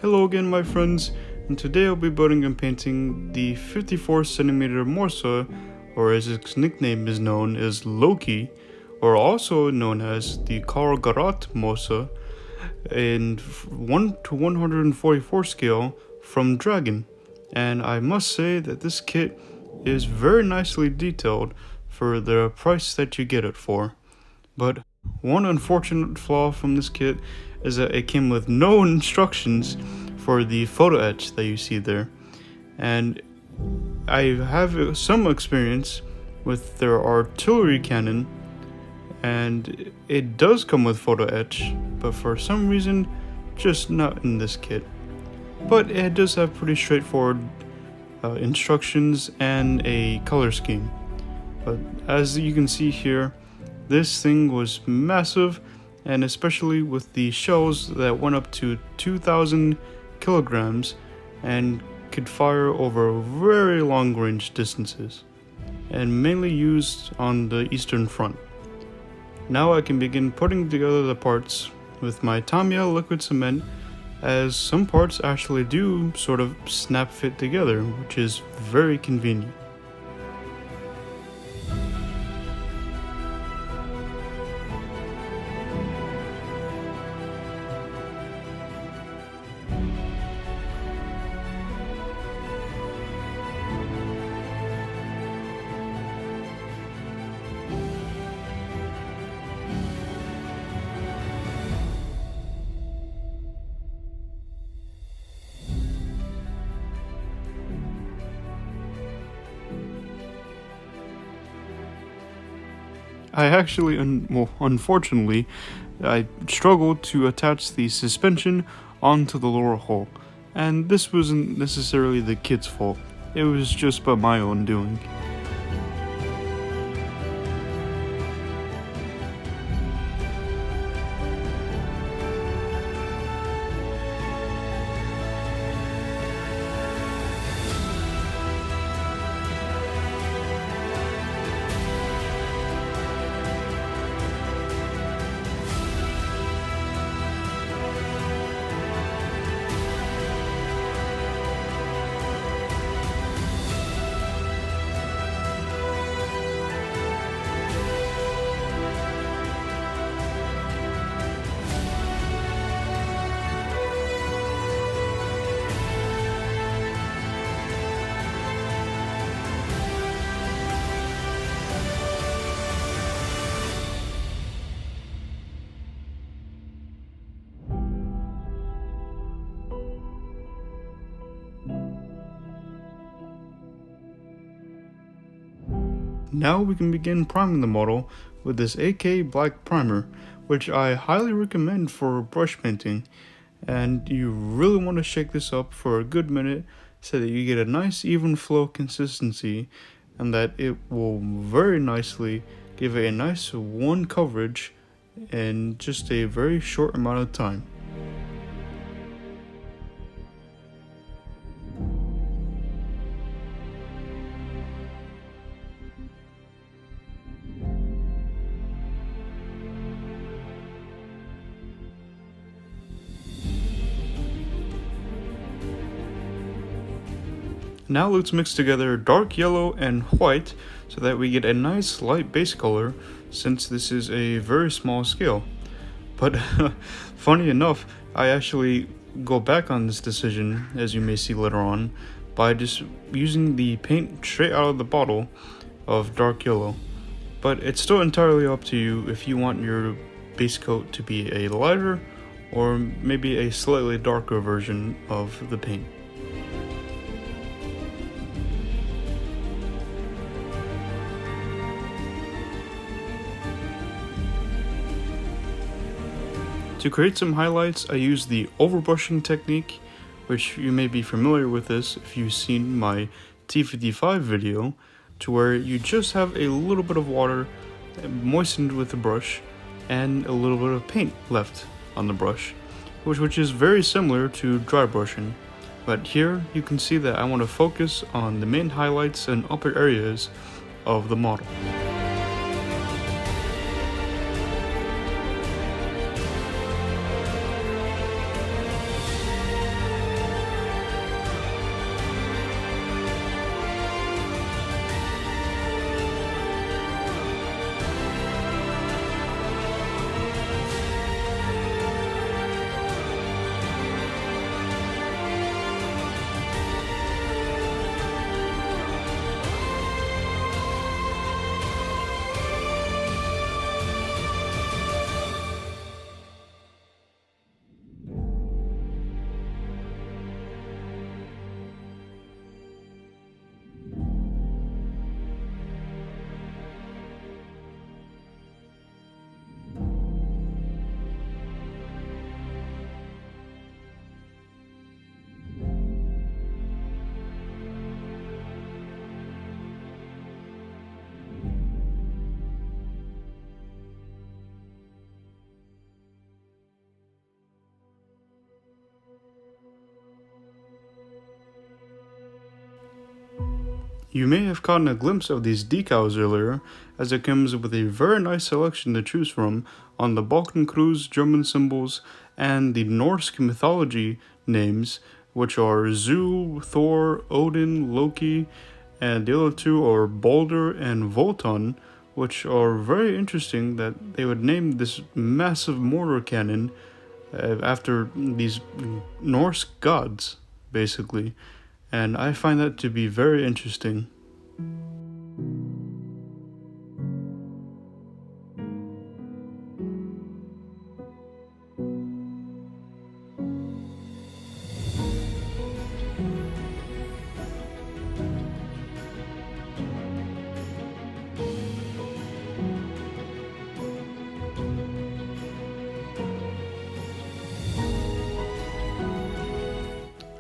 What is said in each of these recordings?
Hello again my friends, and today I'll be building and painting the 54cm Mörser, or as its nickname is known as Loki, or also known as the Karlgarat Mörser, in 1 to 144 scale from Dragon. And I must say that this kit is very nicely detailed for the price that you get it for. But one unfortunate flaw from this kit is that it came with no instructions for the photo etch that you see there. And I have some experience with their artillery cannon, and it does come with photo etch, but for some reason, just not in this kit. But it does have pretty straightforward instructions and a color scheme. But as you can see here, this thing was massive, and especially with the shells that went up to 2,000 kilograms and could fire over very long range distances, and mainly used on the Eastern Front. Now I can begin putting together the parts with my Tamiya liquid cement, as some parts actually do sort of snap fit together, which is very convenient. I actually, unfortunately, I struggled to attach the suspension onto the lower hull, and this wasn't necessarily the kit's fault, it was just by my own doing. Now we can begin priming the model with this AK black primer, which I highly recommend for brush painting, and you really want to shake this up for a good minute so that you get a nice even flow consistency, and that it will very nicely give it a nice one coverage in just a very short amount of time. Now let's mix together dark yellow and white so that we get a nice light base color, since this is a very small scale. But funny enough, I actually go back on this decision, as you may see later on, by just using the paint straight out of the bottle of dark yellow. But it's still entirely up to you if you want your base coat to be a lighter or maybe a slightly darker version of the paint. To create some highlights, I use the overbrushing technique, which you may be familiar with this if you've seen my T55 video, to where you just have a little bit of water moistened with the brush and a little bit of paint left on the brush, which is very similar to dry brushing. But here you can see that I want to focus on the main highlights and upper areas of the model. You may have gotten a glimpse of these decals earlier, as it comes with a very nice selection to choose from on the Balkan Cruise German symbols and the Norse mythology names, which are Zeus, Thor, Odin, Loki, and the other two are Balder and Wotan, which are very interesting that they would name this massive mortar cannon after these Norse gods, basically. And I find that to be very interesting.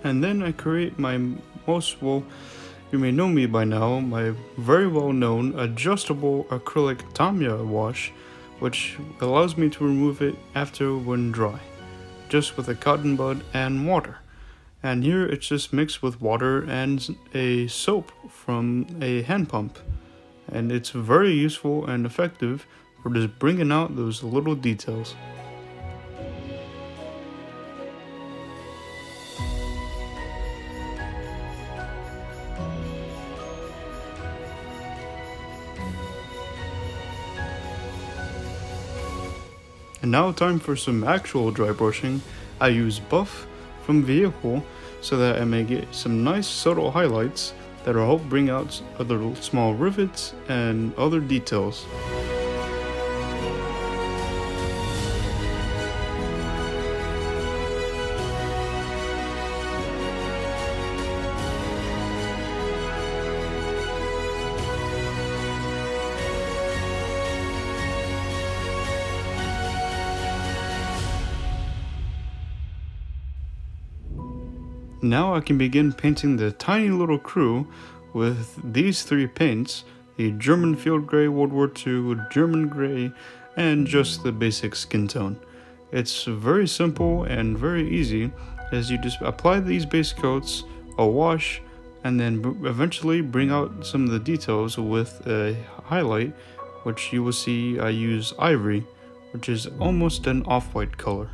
And then I create my you may know me by now, my very well known adjustable acrylic Tamiya wash, which allows me to remove it after when dry, just with a cotton bud and water. And here it's just mixed with water and a soap from a hand pump. And it's very useful and effective for just bringing out those little details. And now time for some actual dry brushing. I use buff from vehicle so that I may get some nice subtle highlights that will help bring out other small rivets and other details. Now I can begin painting the tiny little crew with these three paints: the German Field Grey, World War II, German Grey, and just the basic skin tone. It's very simple and very easy, as you just apply these base coats, a wash, and then eventually bring out some of the details with a highlight, which you will see I use ivory, which is almost an off-white color.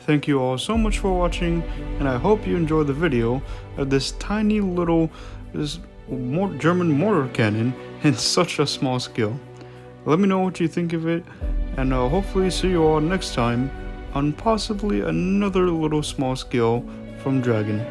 Thank you all so much for watching, and I hope you enjoyed the video of this tiny little German mortar cannon in such a small scale. Let me know what you think of it, and I'll hopefully see you all next time on possibly another little small scale from Dragon.